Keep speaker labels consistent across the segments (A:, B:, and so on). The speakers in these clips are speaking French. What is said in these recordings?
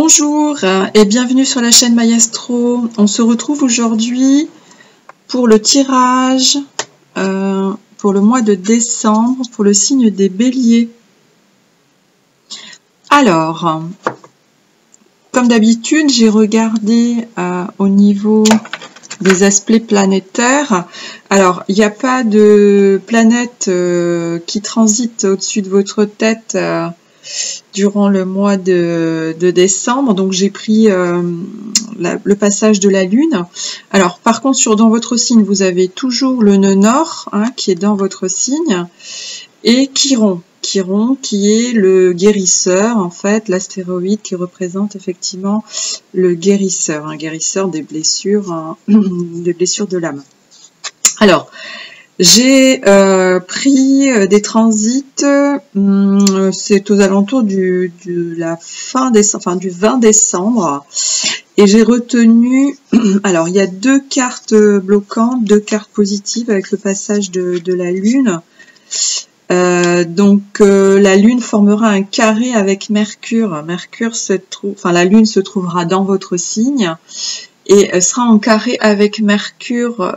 A: Bonjour et bienvenue sur la chaîne Mayastro. On se retrouve aujourd'hui pour le tirage pour le mois de décembre pour le signe des Béliers. Alors, comme d'habitude, j'ai regardé au niveau des aspects planétaires. Alors, il n'y a pas de planète qui transite au-dessus de votre tête durant le mois de décembre, donc j'ai pris le passage de la Lune. Alors par contre, dans votre signe, vous avez toujours le nœud nord qui est dans votre signe, et Chiron qui est le guérisseur, en fait, l'astéroïde qui représente effectivement le guérisseur, un guérisseur des blessures, des blessures de l'âme. Alors, j'ai pris des transits, c'est aux alentours du 20 décembre, et j'ai retenu, alors il y a deux cartes bloquantes, deux cartes positives avec le passage de la Lune. La Lune formera un carré avec Mercure. La Lune se trouvera dans votre signe et sera en carré avec Mercure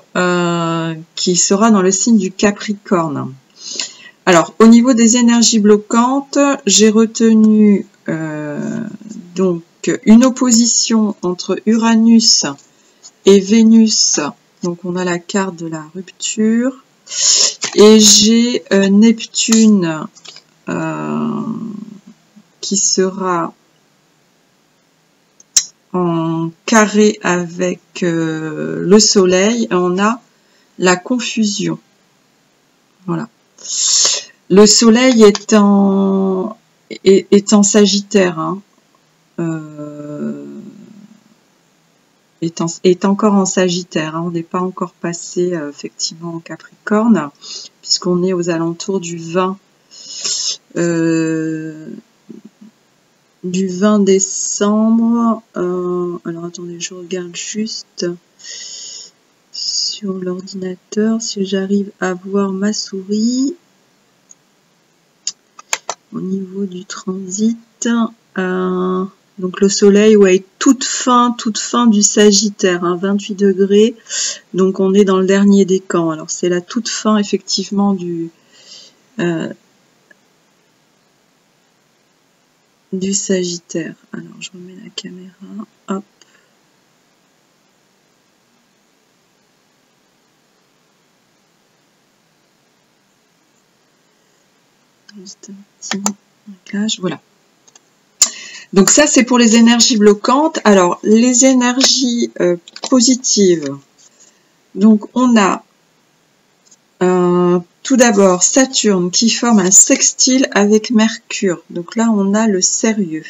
A: qui sera dans le signe du Capricorne. Alors, au niveau des énergies bloquantes, j'ai retenu donc une opposition entre Uranus et Vénus. Donc, on a la carte de la rupture. Et j'ai Neptune qui sera en carré avec le soleil, et on a la confusion. Voilà. Le soleil est en Sagittaire, est encore en Sagittaire, on n'est pas encore passé effectivement en Capricorne, puisqu'on est aux alentours du 20 décembre. Alors attendez, je regarde juste sur l'ordinateur si j'arrive à voir ma souris au niveau du transit. Donc le soleil est toute fin du Sagittaire, 28 degrés, donc on est dans le dernier décan. Alors c'est la toute fin effectivement du Sagittaire. Alors je remets la caméra, hop. Juste un petit réglage, voilà. Donc ça c'est pour les énergies bloquantes. Alors les énergies positives, donc on a tout d'abord Saturne qui forme un sextile avec Mercure. Donc là on a le sérieux.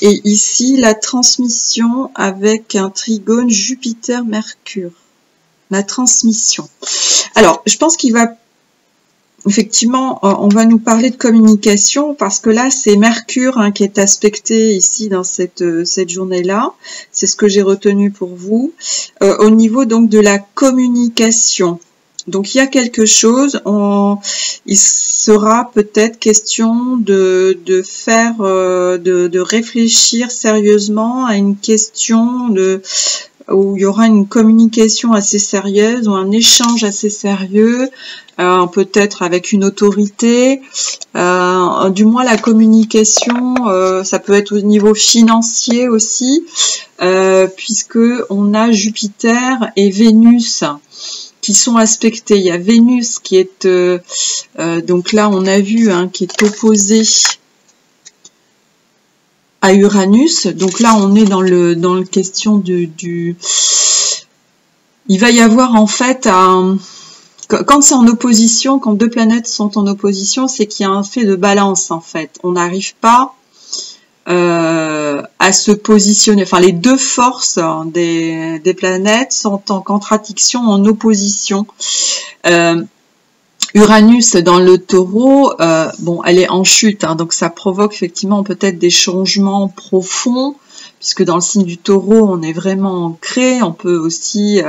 A: Et ici la transmission avec un trigone Jupiter-Mercure. La transmission. Alors je pense qu'il va... Effectivement, on va nous parler de communication parce que là, c'est Mercure qui est aspecté ici dans cette journée-là. C'est ce que j'ai retenu pour vous. Au niveau donc de la communication. Donc, il y a quelque chose, il sera peut-être question de réfléchir sérieusement à une question où il y aura une communication assez sérieuse ou un échange assez sérieux, peut-être avec une autorité, du moins la communication, ça peut être au niveau financier aussi, puisque on a Jupiter et Vénus qui sont aspectés. Il y a Vénus qui est, donc là on a vu, qui est opposé à Uranus. Donc là on est dans le question il va y avoir en fait quand c'est en opposition, quand deux planètes sont en opposition, c'est qu'il y a un fait de balance en fait. On n'arrive pas à se positionner. Enfin, les deux forces des planètes sont en contradiction, en opposition. Uranus dans le Taureau, elle est en chute, donc ça provoque effectivement peut-être des changements profonds, puisque dans le signe du Taureau, on est vraiment ancré. On peut aussi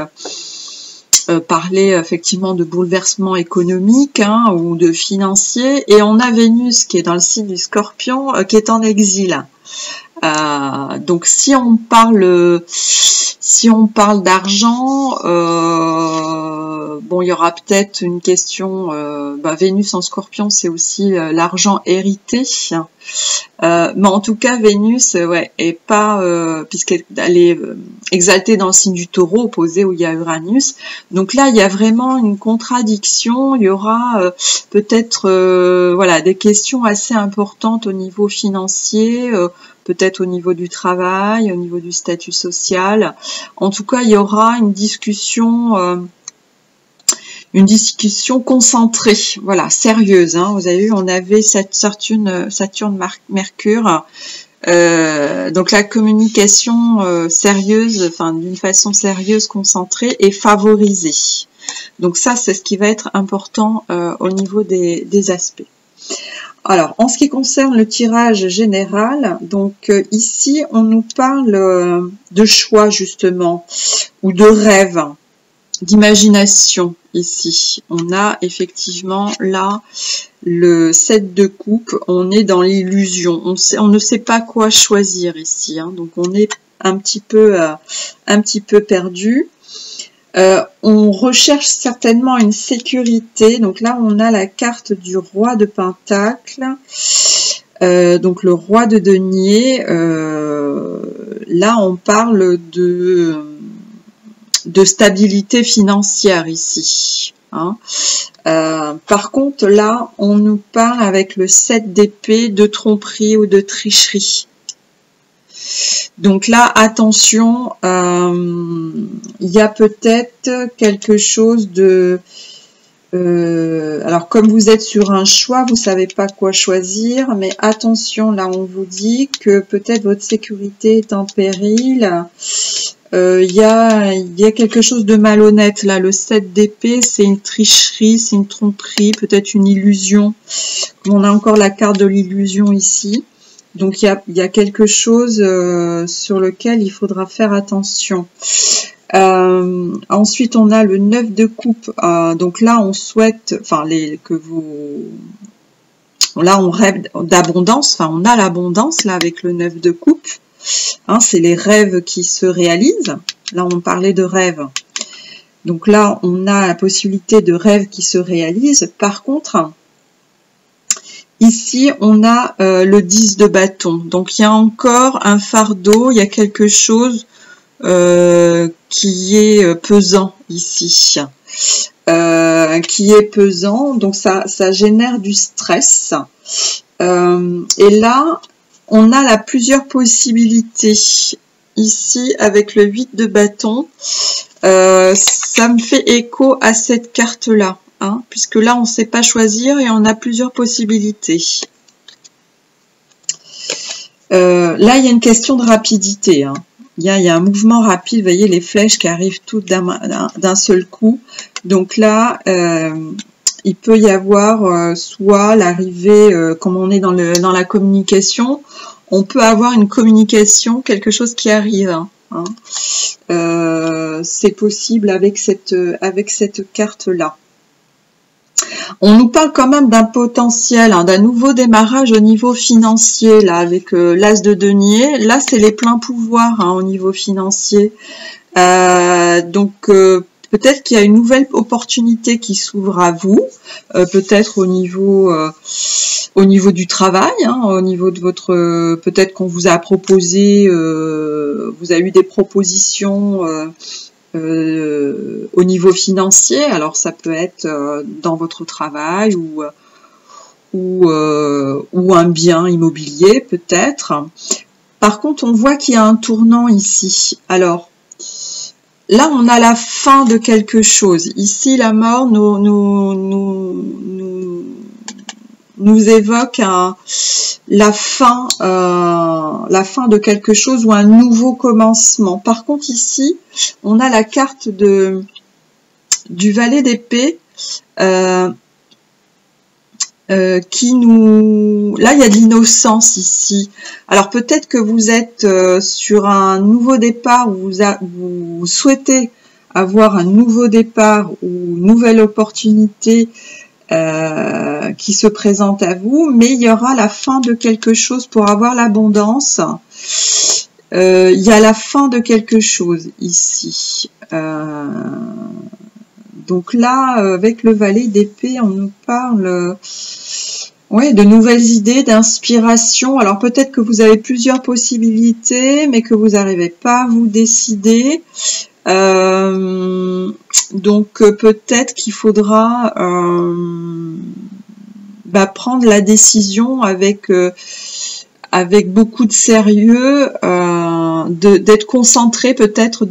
A: parler effectivement de bouleversement économique hein, ou de financier. Et on a Vénus qui est dans le signe du Scorpion, qui est en exil. Donc si on parle d'argent, bon il y aura peut-être une question. Vénus en Scorpion, c'est aussi l'argent hérité. Mais en tout cas, Vénus, est pas puisqu'elle est exaltée dans le signe du Taureau, opposé où il y a Uranus. Donc là, il y a vraiment une contradiction. Il y aura peut-être des questions assez importantes au niveau financier. Peut-être au niveau du travail, au niveau du statut social. En tout cas, il y aura une discussion concentrée, sérieuse. Hein. Vous avez vu, on avait cette Saturne, Mercure. Donc la communication sérieuse, d'une façon sérieuse, concentrée et favorisée. Donc ça, c'est ce qui va être important au niveau des aspects. Alors, en ce qui concerne le tirage général, donc ici, on nous parle de choix, justement, ou de rêve, d'imagination, ici. On a effectivement, là, le 7 de coupe, on est dans l'illusion. On ne sait pas quoi choisir ici, hein, donc on est un petit peu perdu. On recherche certainement une sécurité. Donc là, on a la carte du roi de Pentacle. Donc le roi de denier. Là, on parle de stabilité financière ici. Hein. Par contre, là, on nous parle avec le 7 d'épée de tromperie ou de tricherie. Donc là, attention, il y a peut-être quelque chose de... alors, comme vous êtes sur un choix, vous savez pas quoi choisir, mais attention, là, on vous dit que peut-être votre sécurité est en péril. Il y a quelque chose de malhonnête. Là, le 7 d'épée, c'est une tricherie, c'est une tromperie, peut-être une illusion. On a encore la carte de l'illusion ici. Donc, il y a quelque chose sur lequel il faudra faire attention. Ensuite, on a le 9 de coupe. Donc là, on souhaite, là, on rêve d'abondance. On a l'abondance, là, avec le 9 de coupe. Hein, c'est les rêves qui se réalisent. Là, on parlait de rêves. Donc là, on a la possibilité de rêves qui se réalisent. Par contre... ici, on a le 10 de bâton. Donc, il y a encore un fardeau, il y a quelque chose qui est pesant ici. Qui est pesant, donc ça génère du stress. Et là, on a plusieurs possibilités. Ici, avec le 8 de bâton, ça me fait écho à cette carte-là. Hein, puisque là, on ne sait pas choisir et on a plusieurs possibilités. Là, il y a une question de rapidité. Hein. Il y a un mouvement rapide. Vous voyez les flèches qui arrivent toutes d'un seul coup. Donc là, il peut y avoir soit l'arrivée, comme on est dans la communication, on peut avoir une communication, quelque chose qui arrive. Hein. C'est possible avec cette carte-là. On nous parle quand même d'un potentiel, hein, d'un nouveau démarrage au niveau financier, là, avec l'as de denier. Là, c'est les pleins pouvoirs hein, au niveau financier. Donc, peut-être qu'il y a une nouvelle opportunité qui s'ouvre à vous, peut-être au niveau du travail, hein, au niveau de votre... peut-être qu'on vous a proposé, vous avez eu des propositions... au niveau financier, alors ça peut être dans votre travail ou un bien immobilier peut-être. Par contre, on voit qu'il y a un tournant ici. Alors, là, on a la fin de quelque chose. Ici, la mort nous évoque la fin de quelque chose ou un nouveau commencement. Par contre, ici, on a la carte du valet d'épée qui nous... Là, il y a de l'innocence ici. Alors, peut-être que vous êtes sur un nouveau départ où vous souhaitez avoir un nouveau départ ou une nouvelle opportunité qui se présente à vous, mais il y aura la fin de quelque chose pour avoir l'abondance. Il y a la fin de quelque chose ici. Donc là, avec le valet d'épée, on nous parle de nouvelles idées, d'inspiration. Alors peut-être que vous avez plusieurs possibilités, mais que vous n'arrivez pas à vous décider. Donc peut-être qu'il faudra prendre la décision avec beaucoup de sérieux, d'être concentré peut-être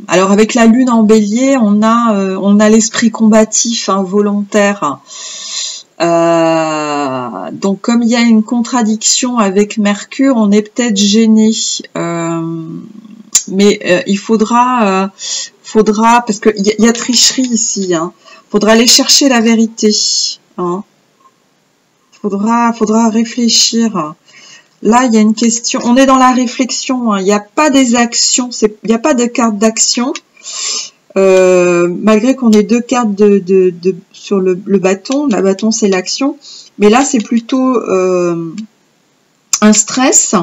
A: alors avec la lune en bélier, on a l'esprit combatif, volontaire. Donc comme il y a une contradiction avec Mercure, on est peut-être gêné. Mais il faudra parce qu'il y a tricherie ici. Faudra aller chercher la vérité. Faudra réfléchir. Là, il y a une question. On est dans la réflexion. Il n'y a pas des actions. Il n'y a pas de carte d'action. Malgré qu'on ait deux cartes sur le bâton. Le bâton, c'est l'action. Mais là, c'est plutôt un stress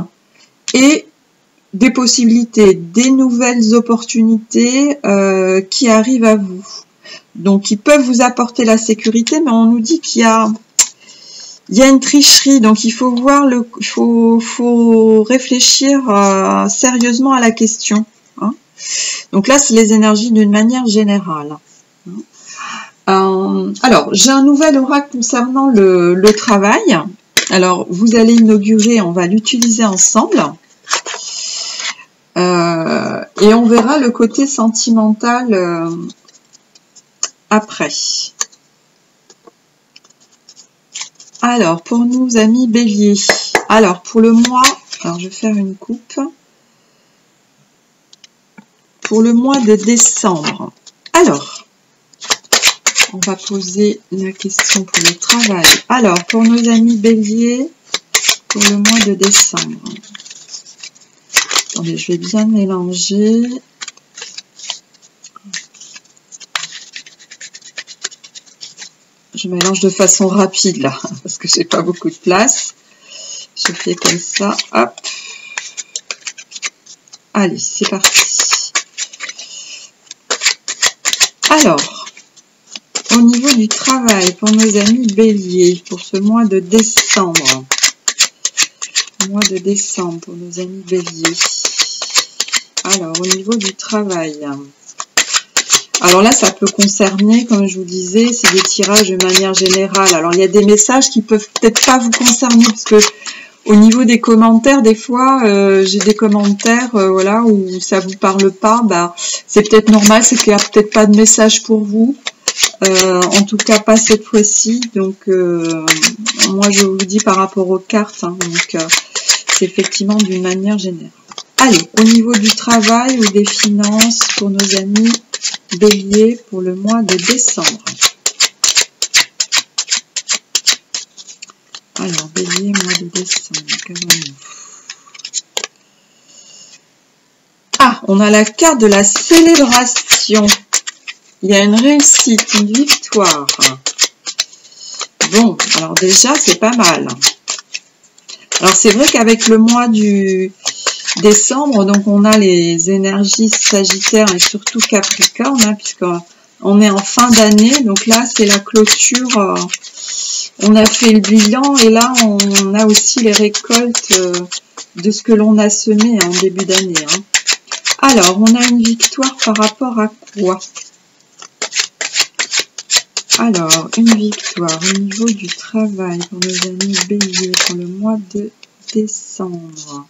A: et des possibilités, des nouvelles opportunités qui arrivent à vous. Donc, ils peuvent vous apporter la sécurité, mais on nous dit qu'il y a une tricherie, donc il faut voir faut réfléchir sérieusement à la question. Donc là, c'est les énergies d'une manière générale. Alors, j'ai un nouvel oracle concernant le travail. Alors, vous allez inaugurer, on va l'utiliser ensemble. Et on verra le côté sentimental après. Alors, pour nous, amis béliers. Alors, pour le mois, alors je vais faire une coupe. Pour le mois de décembre. Alors, on va poser la question pour le travail. Alors, pour nos amis béliers, pour le mois de décembre. Attendez, je vais bien mélanger. Je mélange de façon rapide là, parce que j'ai pas beaucoup de place. Je fais comme ça, hop. Allez, c'est parti. Alors, au niveau du travail, pour nos amis béliers, pour ce mois de décembre. Mois de décembre pour nos amis béliers. Alors, au niveau du travail. Alors là, ça peut concerner, comme je vous disais, c'est des tirages de manière générale. Alors, il y a des messages qui peuvent peut-être pas vous concerner, parce que au niveau des commentaires, des fois, j'ai des commentaires voilà, où ça vous parle pas. C'est peut-être normal, c'est qu'il n'y a peut-être pas de message pour vous. En tout cas, pas cette fois-ci. Donc, moi, je vous dis par rapport aux cartes. Donc, c'est effectivement d'une manière générale. Allez, au niveau du travail ou des finances pour nos amis béliers pour le mois de décembre. Alors, bélier, mois de décembre, qu'avons-nous? Ah, on a la carte de la célébration. Il y a une réussite, une victoire. Bon, alors déjà, c'est pas mal. Alors, c'est vrai qu'avec le mois du décembre, donc on a les énergies Sagittaire et surtout Capricorne, puisqu'on est en fin d'année. Donc là, c'est la clôture. On a fait le bilan et là, on a aussi les récoltes de ce que l'on a semé en début d'année. Alors, on a une victoire par rapport à quoi? Alors, une victoire au niveau du travail pour nos amis béliers pour le mois de décembre.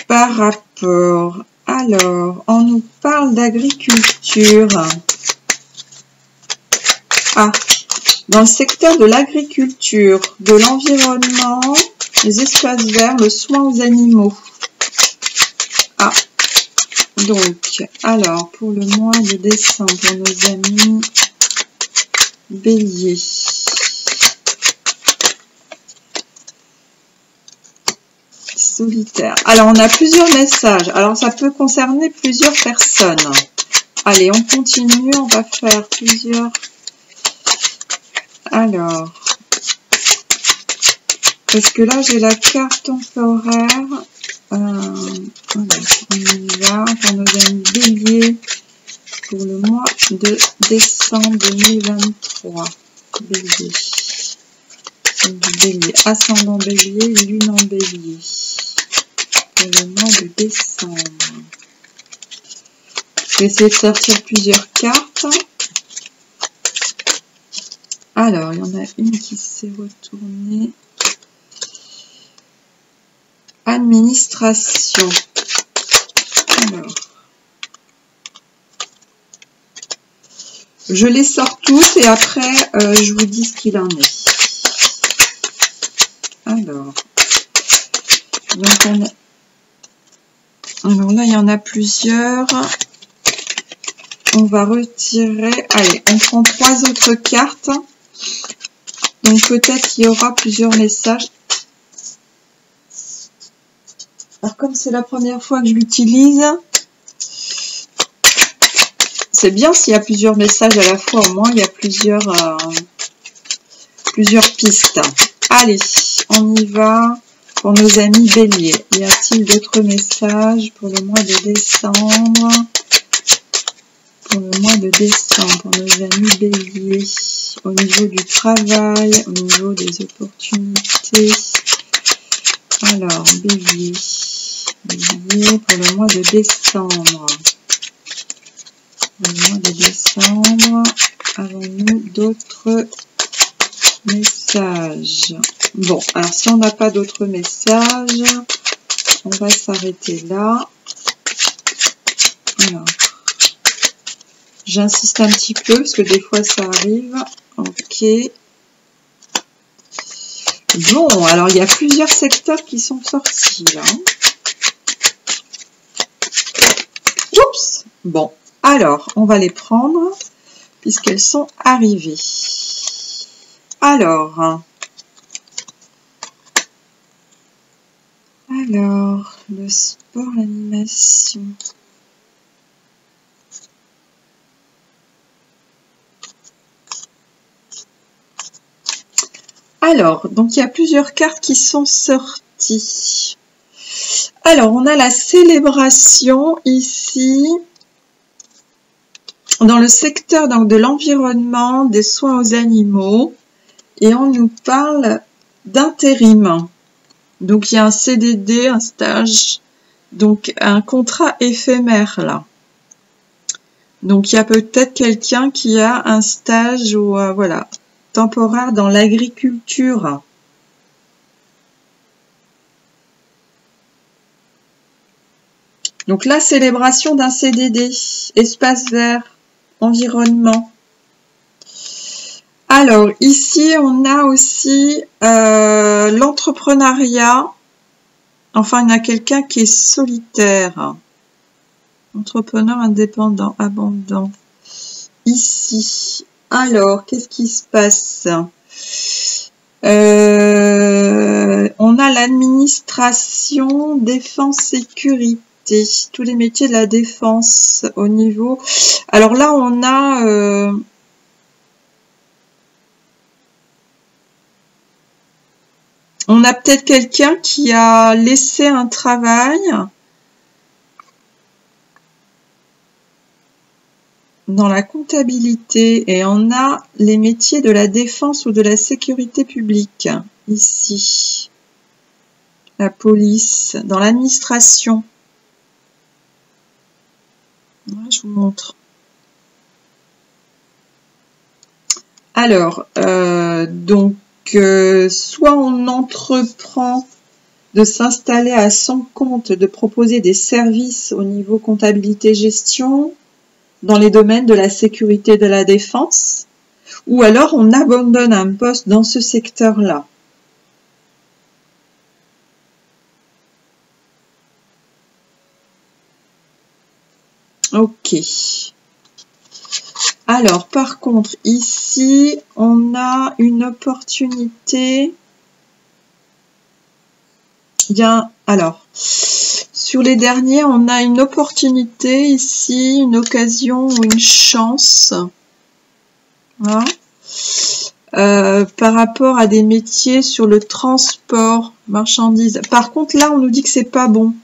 A: Par rapport, alors, on nous parle d'agriculture. Ah, dans le secteur de l'agriculture, de l'environnement, les espaces verts, le soin aux animaux. Ah, donc, alors, pour le mois de décembre, nos amis béliers. Ce solitaire. Alors, on a plusieurs messages. Alors, ça peut concerner plusieurs personnes. Allez, on continue. On va faire plusieurs. Alors, parce que là, j'ai la carte temporaire. On y va pour nos amis béliers pour le mois de décembre 2023. Bélier. Bélier, ascendant bélier, lune en bélier. Pour le mois de décembre. Je vais essayer de sortir plusieurs cartes. Alors, il y en a une qui s'est retournée. Administration. Alors. Je les sors tous et après, je vous dis ce qu'il en est. Alors. Donc, alors là, il y en a plusieurs. On va retirer. Allez, on prend 3 autres cartes. Donc, peut-être qu'il y aura plusieurs messages. Alors, comme c'est la première fois que je l'utilise, c'est bien s'il y a plusieurs messages à la fois. Au moins, il y a plusieurs pistes. Allez, on y va pour nos amis béliers. Y a-t-il d'autres messages pour le mois de décembre? Pour le mois de décembre, pour nos amis béliers, au niveau du travail, au niveau des opportunités. Alors, bélier. Bélier pour le mois de décembre. Pour le mois de décembre, avons-nous d'autres messages? Bon, alors si on n'a pas d'autres messages, on va s'arrêter là. Alors, j'insiste un petit peu parce que des fois ça arrive. Ok. Bon, alors il y a plusieurs secteurs qui sont sortis là. Oups. Bon, alors on va les prendre puisqu'elles sont arrivées. Alors, le sport, l'animation. Alors, donc il y a plusieurs cartes qui sont sorties. Alors, on a la célébration ici, dans le secteur donc, de l'environnement, des soins aux animaux, et on nous parle d'intérim. Donc, il y a un CDD, un stage, donc un contrat éphémère là. Donc, il y a peut-être quelqu'un qui a un stage ou voilà, temporaire dans l'agriculture. Donc, la célébration d'un CDD, espace vert, environnement. Alors, ici, on a aussi l'entrepreneuriat. Enfin, il y a quelqu'un qui est solitaire. Entrepreneur indépendant, abondant. Ici. Alors, qu'est-ce qui se passe? On a l'administration, défense, sécurité. Tous les métiers de la défense au niveau... Alors là, on a... on a peut-être quelqu'un qui a laissé un travail dans la comptabilité et on a les métiers de la défense ou de la sécurité publique ici. La police, dans l'administration. Je vous montre. Alors, donc, soit on entreprend de s'installer à son compte, de proposer des services au niveau comptabilité-gestion dans les domaines de la sécurité et de la défense, ou alors on abandonne un poste dans ce secteur-là. Ok. Alors, par contre, ici, on a une opportunité. Alors, sur les derniers, on a une opportunité ici, une occasion ou une chance. Voilà. Par rapport à des métiers sur le transport, marchandises. Par contre, là, on nous dit que c'est pas bon.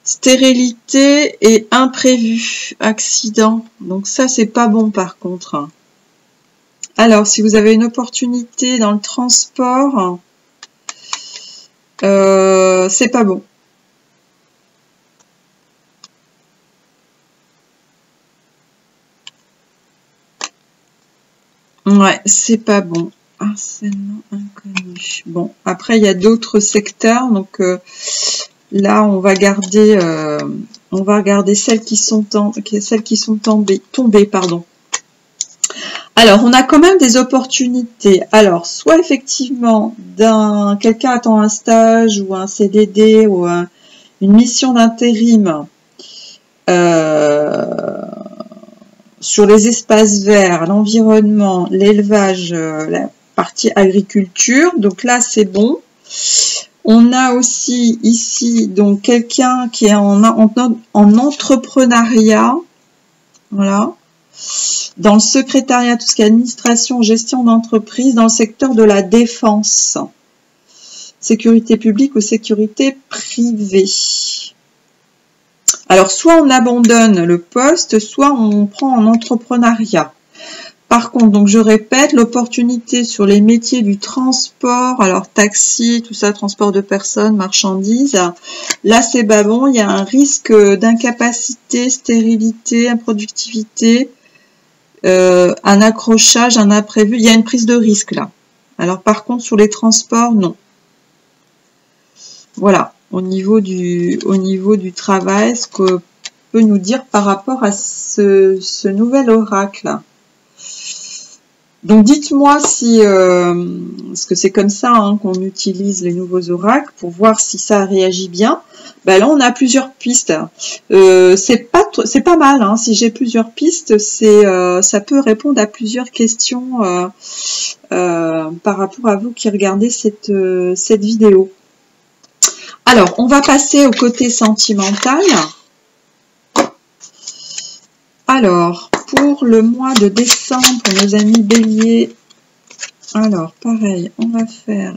A: Stérilité et imprévu, accident. Donc ça, c'est pas bon par contre. Alors, si vous avez une opportunité dans le transport, c'est pas bon. Ouais, c'est pas bon. Harcèlement inconnu. Bon, après, il y a d'autres secteurs, donc là, on va regarder celles qui sont tombées, pardon. Alors, on a quand même des opportunités. Alors, soit effectivement, quelqu'un attend un stage ou un CDD ou une mission d'intérim sur les espaces verts, l'environnement, l'élevage, la partie agriculture. Donc là, c'est bon. On a aussi ici donc quelqu'un qui est en entrepreneuriat, voilà, dans le secrétariat, tout ce qui est administration, gestion d'entreprise, dans le secteur de la défense, sécurité publique ou sécurité privée. Alors, soit on abandonne le poste, soit on prend en entrepreneuriat. Par contre, donc je répète, l'opportunité sur les métiers du transport, alors taxi, tout ça, transport de personnes, marchandises, là c'est pas bon, il y a un risque d'incapacité, stérilité, improductivité, un accrochage, un imprévu, il y a une prise de risque là. Alors par contre, sur les transports, non. Voilà, au niveau du travail, ce que peut nous dire par rapport à ce nouvel oracle. Donc dites-moi si, parce que c'est comme ça hein, qu'on utilise les nouveaux oracles pour voir si ça réagit bien. Ben là on a plusieurs pistes. C'est pas mal. Hein, si j'ai plusieurs pistes, ça peut répondre à plusieurs questions par rapport à vous qui regardez cette vidéo. Alors on va passer au côté sentimental. Alors, pour le mois de décembre, nos amis béliers, alors pareil, on va faire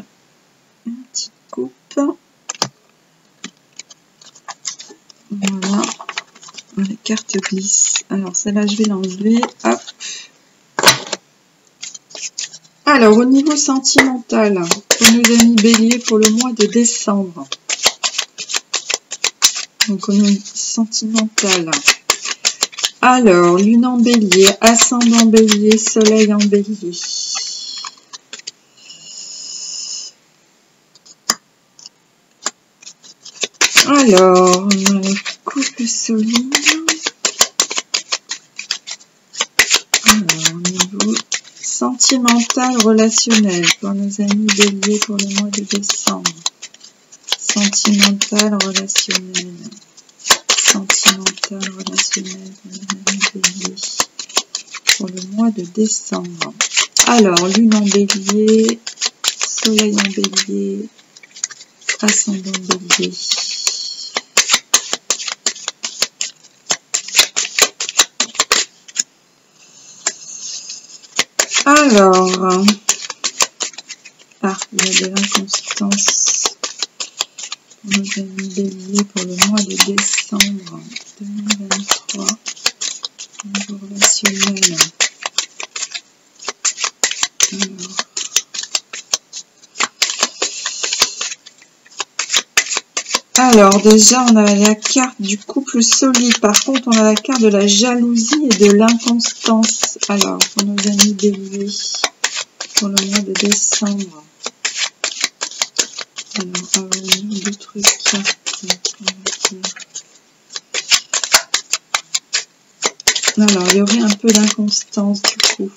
A: une petite coupe. Voilà, les cartes glissent. Alors, celle-là, je vais l'enlever. Hop. Alors, au niveau sentimental, pour nos amis béliers, pour le mois de décembre. Donc, au niveau sentimental. Alors, lune en bélier, ascendant bélier, soleil en bélier. Alors, on a le couple solide. Alors, au niveau sentimental, relationnel, pour nos amis béliers pour le mois de décembre. Sentimental, relationnel. Sentimental, relationnel, pour le mois de décembre. Alors, lune en bélier, soleil en bélier, ascendant bélier. Alors, il y a de l'inconstance. Nos amis béliers pour le mois de décembre 2023, niveau relationnel. Alors déjà on a la carte du couple solide, par contre on a la carte de la jalousie et de l'inconstance. Alors pour nos amis béliers pour le mois de décembre. Alors, avons-nous d'autres cartes? Alors, il y aurait un peu d'inconstance du coup.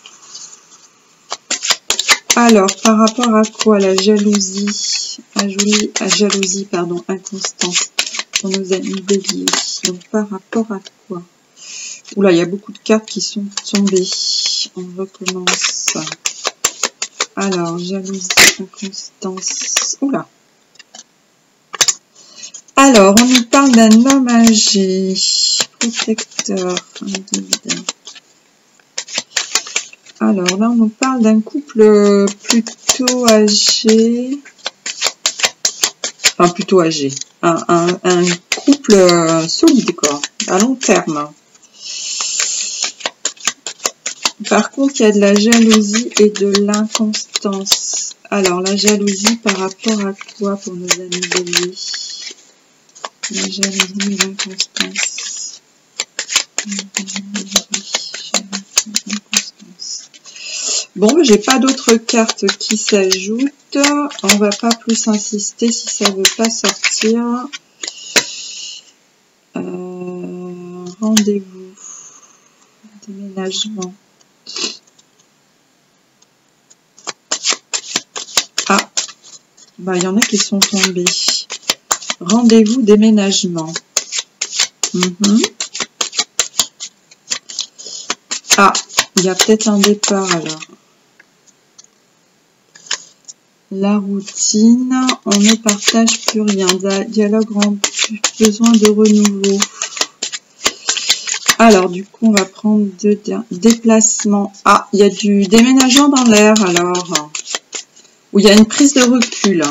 A: Alors, par rapport à quoi? La jalousie, inconstance pour nos amis béliers. Donc, par rapport à quoi? Oula, il y a beaucoup de cartes qui sont tombées. On recommence. Alors, jalousie, inconstance. Oula. Alors, on nous parle d'un homme âgé, protecteur, individu. Alors, là, on nous parle d'un couple plutôt âgé. Enfin, plutôt âgé. Un couple solide, quoi, à long terme. Par contre, il y a de la jalousie et de l'inconstance. Alors, la jalousie par rapport à quoi pour nos amis béliers? La jalousie et l'inconstance. Bon, j'ai pas d'autres cartes qui s'ajoutent. On va pas plus insister si ça veut pas sortir. Rendez-vous. Déménagement. Ah, bah il y en a qui sont tombés. Rendez-vous, déménagement. Ah, il y a peut-être un départ alors. La routine, on ne partage plus rien. Dialogue rend besoin de renouveau. Alors, du coup, on va prendre deux déplacements. Ah, il y a du déménagement dans l'air alors. Où il y a une prise de recul.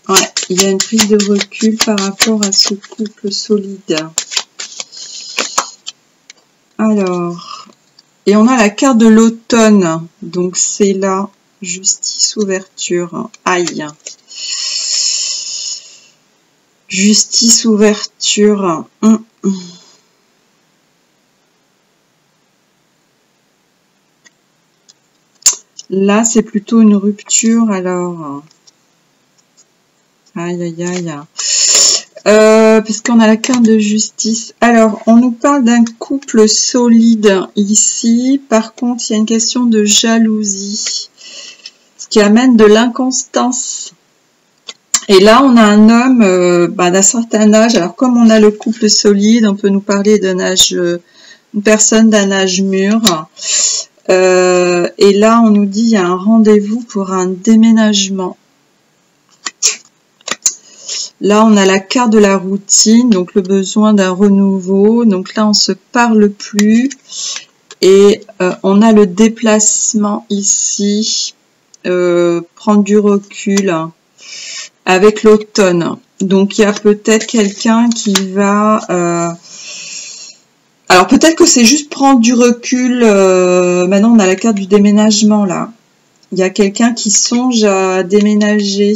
A: Ouais, il y a une prise de recul par rapport à ce couple solide. Alors, et on a la carte de l'automne. Donc, c'est là, justice, ouverture. Aïe. Justice, ouverture. Là, c'est plutôt une rupture, alors. Aïe, aïe, aïe. Parce qu'on a la carte de justice. Alors, on nous parle d'un couple solide ici. Par contre, il y a une question de jalousie. Ce qui amène de l'inconstance. Et là, on a un homme d'un certain âge. Alors, comme on a le couple solide, on peut nous parler d'un âge, une personne d'un âge mûr. Et là, on nous dit il y a un rendez-vous pour un déménagement. Là, on a la carte de la routine, donc le besoin d'un renouveau. Donc là, on se parle plus. Et on a le déplacement ici. Prendre du recul avec l'automne. Donc, il y a peut-être quelqu'un qui va... Alors, peut-être que c'est juste prendre du recul. Maintenant, on a la carte du déménagement, là. Il y a quelqu'un qui songe à déménager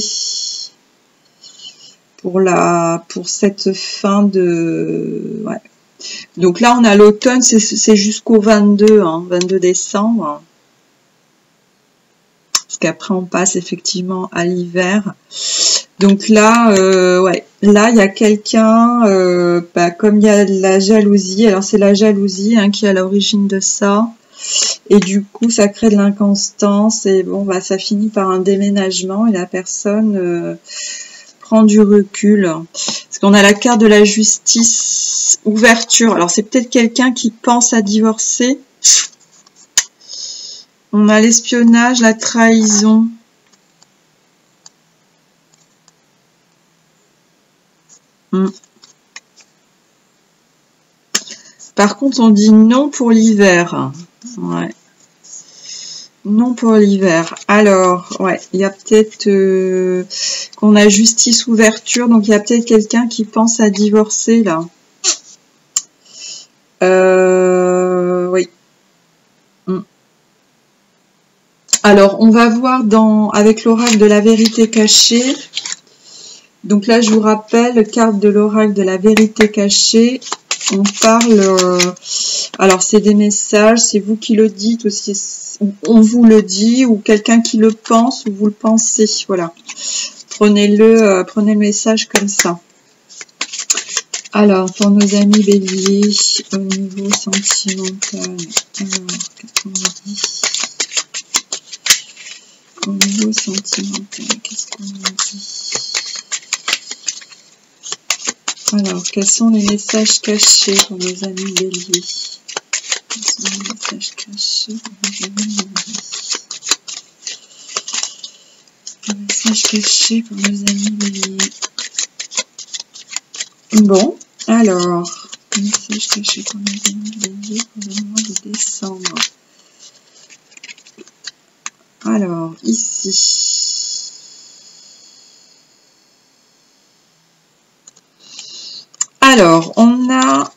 A: pour cette fin de... Ouais. Donc là, on a l'automne, c'est jusqu'au 22, 22 décembre. Parce qu'après, on passe effectivement à l'hiver. Donc là, ouais, là, il y a quelqu'un, comme il y a de la jalousie, alors c'est la jalousie qui est à l'origine de ça. Et du coup, ça crée de l'inconstance et bon, ça finit par un déménagement et la personne prend du recul. Parce qu'on a la carte de la justice, ouverture. Alors, c'est peut-être quelqu'un qui pense à divorcer. On a l'espionnage, la trahison. Par contre, on dit non pour l'hiver. Ouais. Non pour l'hiver. Alors, ouais, il y a peut-être qu'on a justice, ouverture. Donc, il y a peut-être quelqu'un qui pense à divorcer, là. Oui. Alors, on va voir avec l'oracle de la vérité cachée. Donc là, je vous rappelle, carte de l'oracle de la vérité cachée. On parle... alors, c'est des messages, c'est vous qui le dites, ou on vous le dit, ou quelqu'un qui le pense, ou vous le pensez. Voilà. Prenez le message comme ça. Alors, pour nos amis béliers, au niveau sentimental, alors, qu'est-ce qu'on nous dit? Au niveau sentimental, qu'est-ce qu'on nous dit? Alors, quels sont les messages cachés pour nos amis béliers? Message caché pour les amis béliers. Message caché pour les amis béliers. Bon, alors, message caché pour les amis béliers pour le mois de décembre. Alors, ici. Alors, on a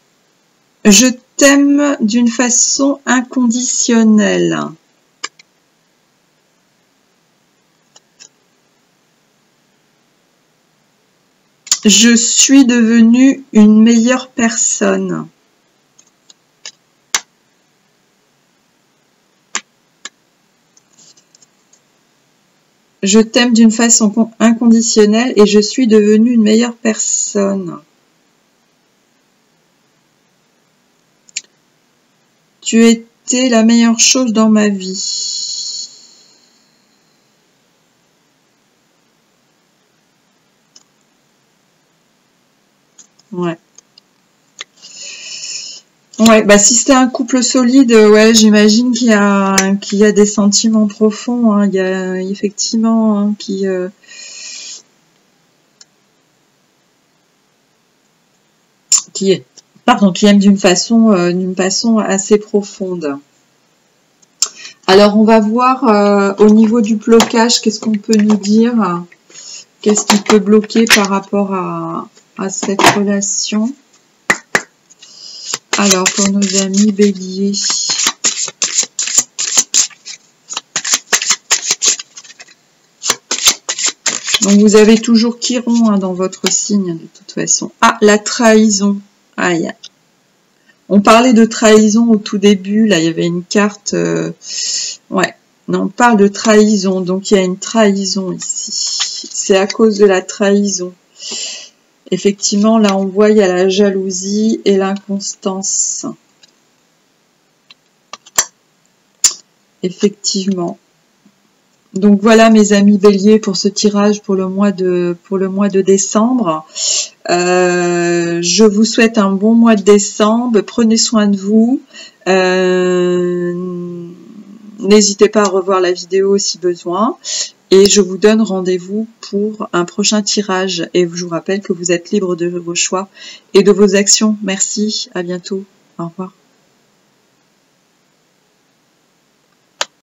A: « Je t'aime d'une façon inconditionnelle ». Je suis devenue une meilleure personne. Je t'aime d'une façon inconditionnelle et je suis devenue une meilleure personne. Tu étais la meilleure chose dans ma vie. Ouais. Ouais, bah si c'était un couple solide, ouais, j'imagine qu'il y a des sentiments profonds, hein. Il y a effectivement hein, qui aime d'une façon assez profonde. Alors on va voir au niveau du blocage, qu'est-ce qu'on peut nous dire, qu'est-ce qui peut bloquer par rapport à cette relation. Alors, pour nos amis béliers. Donc, vous avez toujours Chiron hein, dans votre signe, de toute façon. Ah, la trahison. Aïe. On parlait de trahison au tout début. Là, il y avait une carte. Ouais. Non, on parle de trahison. Donc, il y a une trahison ici. C'est à cause de la trahison. Effectivement, là, on voit, il y a la jalousie et l'inconstance. Effectivement. Donc, voilà, mes amis béliers, pour ce tirage pour le mois de décembre. Je vous souhaite un bon mois de décembre. Prenez soin de vous. N'hésitez pas à revoir la vidéo si besoin. Et je vous donne rendez-vous pour un prochain tirage. Et je vous rappelle que vous êtes libre de vos choix et de vos actions. Merci, à bientôt. Au revoir.